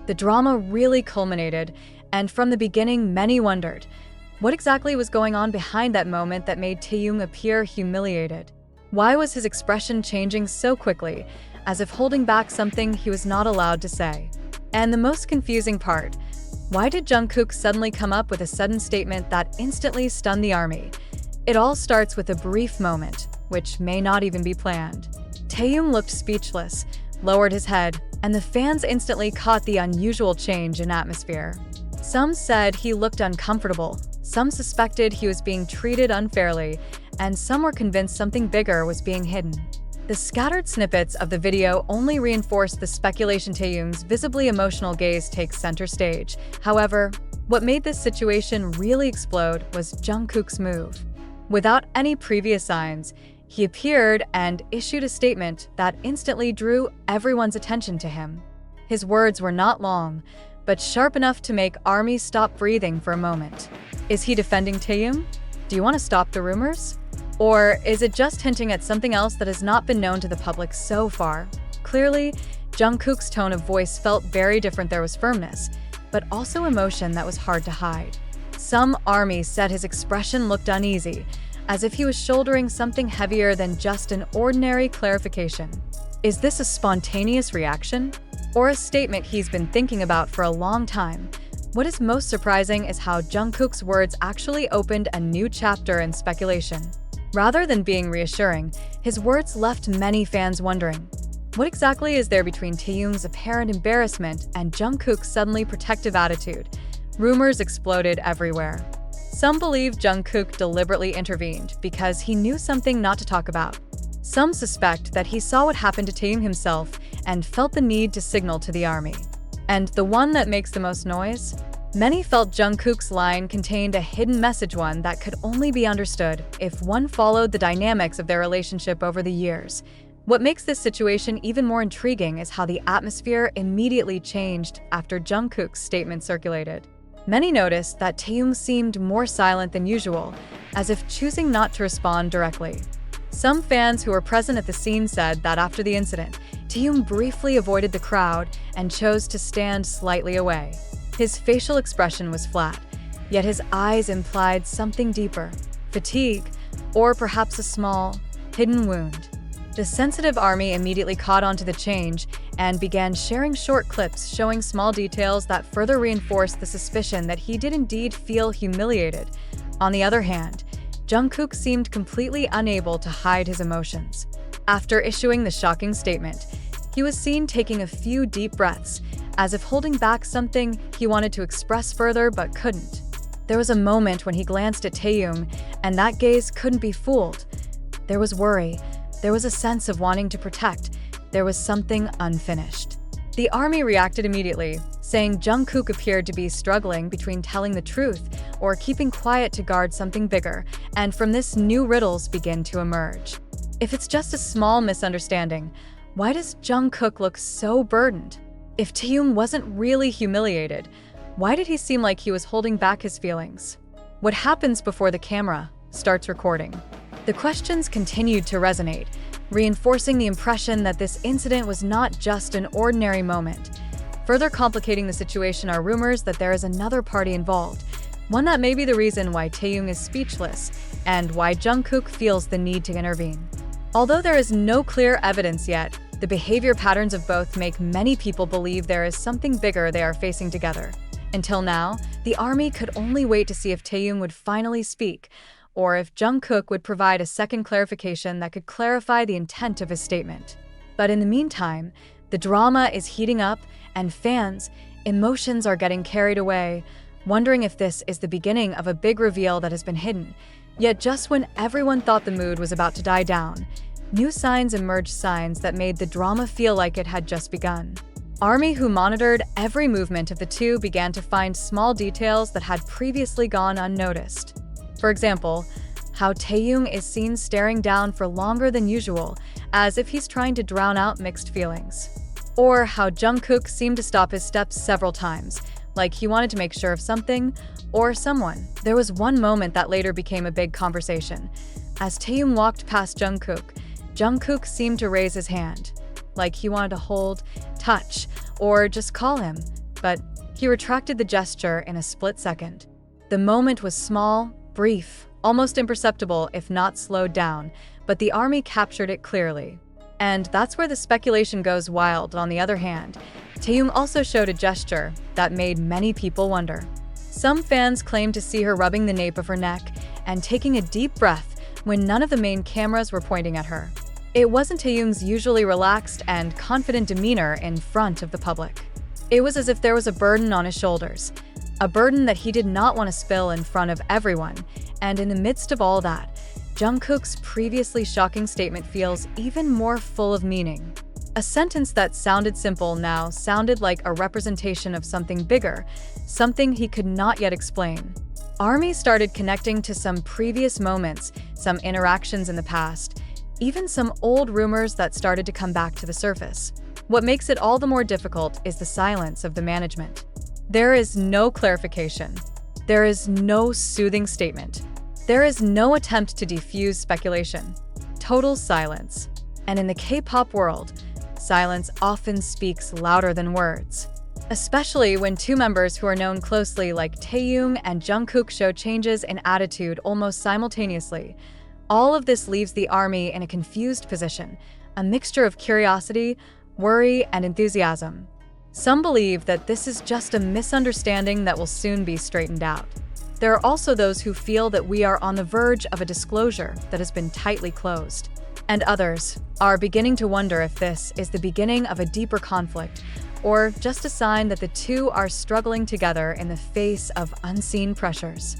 The drama really culminated, and from the beginning, many wondered, what exactly was going on behind that moment that made Taehyung appear humiliated? Why was his expression changing so quickly, as if holding back something he was not allowed to say? And the most confusing part, why did Jungkook suddenly come up with a sudden statement that instantly stunned the army? It all starts with a brief moment, which may not even be planned. Taehyung looked speechless, lowered his head, and the fans instantly caught the unusual change in atmosphere. Some said he looked uncomfortable, some suspected he was being treated unfairly, and some were convinced something bigger was being hidden. The scattered snippets of the video only reinforced the speculation. Taehyung's visibly emotional gaze takes center stage. However, what made this situation really explode was Jungkook's move. Without any previous signs, he appeared and issued a statement that instantly drew everyone's attention to him. His words were not long, but sharp enough to make ARMY stop breathing for a moment. Is he defending Taehyung? Do you want to stop the rumors? Or is it just hinting at something else that has not been known to the public so far? Clearly, Jungkook's tone of voice felt very different. There was firmness, but also emotion that was hard to hide. Some ARMY said his expression looked uneasy, as if he was shouldering something heavier than just an ordinary clarification. Is this a spontaneous reaction? Or a statement he's been thinking about for a long time? What is most surprising is how Jungkook's words actually opened a new chapter in speculation. Rather than being reassuring, his words left many fans wondering, what exactly is there between Taehyung's apparent embarrassment and Jungkook's suddenly protective attitude? Rumors exploded everywhere. Some believe Jungkook deliberately intervened because he knew something not to talk about. Some suspect that he saw what happened to Taehyung himself and felt the need to signal to the army. And the one that makes the most noise? Many felt Jungkook's line contained a hidden message, one that could only be understood if one followed the dynamics of their relationship over the years. What makes this situation even more intriguing is how the atmosphere immediately changed after Jungkook's statement circulated. Many noticed that Taehyung seemed more silent than usual, as if choosing not to respond directly. Some fans who were present at the scene said that after the incident, Taehyung briefly avoided the crowd and chose to stand slightly away. His facial expression was flat, yet his eyes implied something deeper, fatigue, or perhaps a small, hidden wound. The sensitive army immediately caught on to the change and began sharing short clips showing small details that further reinforced the suspicion that he did indeed feel humiliated. On the other hand, Jungkook seemed completely unable to hide his emotions. After issuing the shocking statement, he was seen taking a few deep breaths, as if holding back something he wanted to express further but couldn't. There was a moment when he glanced at Taehyung, and that gaze couldn't be fooled. There was worry. There was a sense of wanting to protect. There was something unfinished. The army reacted immediately, saying Jungkook appeared to be struggling between telling the truth or keeping quiet to guard something bigger, and from this new riddles begin to emerge. If it's just a small misunderstanding, why does Jungkook look so burdened? If Taehyung wasn't really humiliated, why did he seem like he was holding back his feelings? What happens before the camera starts recording? The questions continued to resonate, reinforcing the impression that this incident was not just an ordinary moment. Further complicating the situation are rumors that there is another party involved, one that may be the reason why Taehyung is speechless and why Jungkook feels the need to intervene. Although there is no clear evidence yet, the behavior patterns of both make many people believe there is something bigger they are facing together. Until now, the army could only wait to see if Taehyung would finally speak, or if Jungkook would provide a second clarification that could clarify the intent of his statement. But in the meantime, the drama is heating up, and fans' emotions are getting carried away, wondering if this is the beginning of a big reveal that has been hidden. Yet just when everyone thought the mood was about to die down, new signs emerged, signs that made the drama feel like it had just begun. ARMY, who monitored every movement of the two, began to find small details that had previously gone unnoticed. For example, how Taehyung is seen staring down for longer than usual, as if he's trying to drown out mixed feelings. Or how Jungkook seemed to stop his steps several times, like he wanted to make sure of something or someone. There was one moment that later became a big conversation. As Taehyung walked past Jungkook seemed to raise his hand, like he wanted to hold, touch, or just call him, but he retracted the gesture in a split second. The moment was small, brief, almost imperceptible if not slowed down, but the army captured it clearly. And that's where the speculation goes wild. On the other hand, Taehyung also showed a gesture that made many people wonder. Some fans claimed to see her rubbing the nape of her neck and taking a deep breath when none of the main cameras were pointing at her. It wasn't Taehyung's usually relaxed and confident demeanor in front of the public. It was as if there was a burden on his shoulders, a burden that he did not want to spill in front of everyone. And in the midst of all that, Jungkook's previously shocking statement feels even more full of meaning. A sentence that sounded simple now sounded like a representation of something bigger, something he could not yet explain. ARMY started connecting to some previous moments, some interactions in the past, even some old rumors that started to come back to the surface. What makes it all the more difficult is the silence of the management. There is no clarification. There is no soothing statement. There is no attempt to defuse speculation. Total silence. And in the K-pop world, silence often speaks louder than words. Especially when two members who are known closely like Taehyung and Jungkook show changes in attitude almost simultaneously. All of this leaves the ARMY in a confused position, a mixture of curiosity, worry, and enthusiasm. Some believe that this is just a misunderstanding that will soon be straightened out. There are also those who feel that we are on the verge of a disclosure that has been tightly closed. And others are beginning to wonder if this is the beginning of a deeper conflict, or just a sign that the two are struggling together in the face of unseen pressures.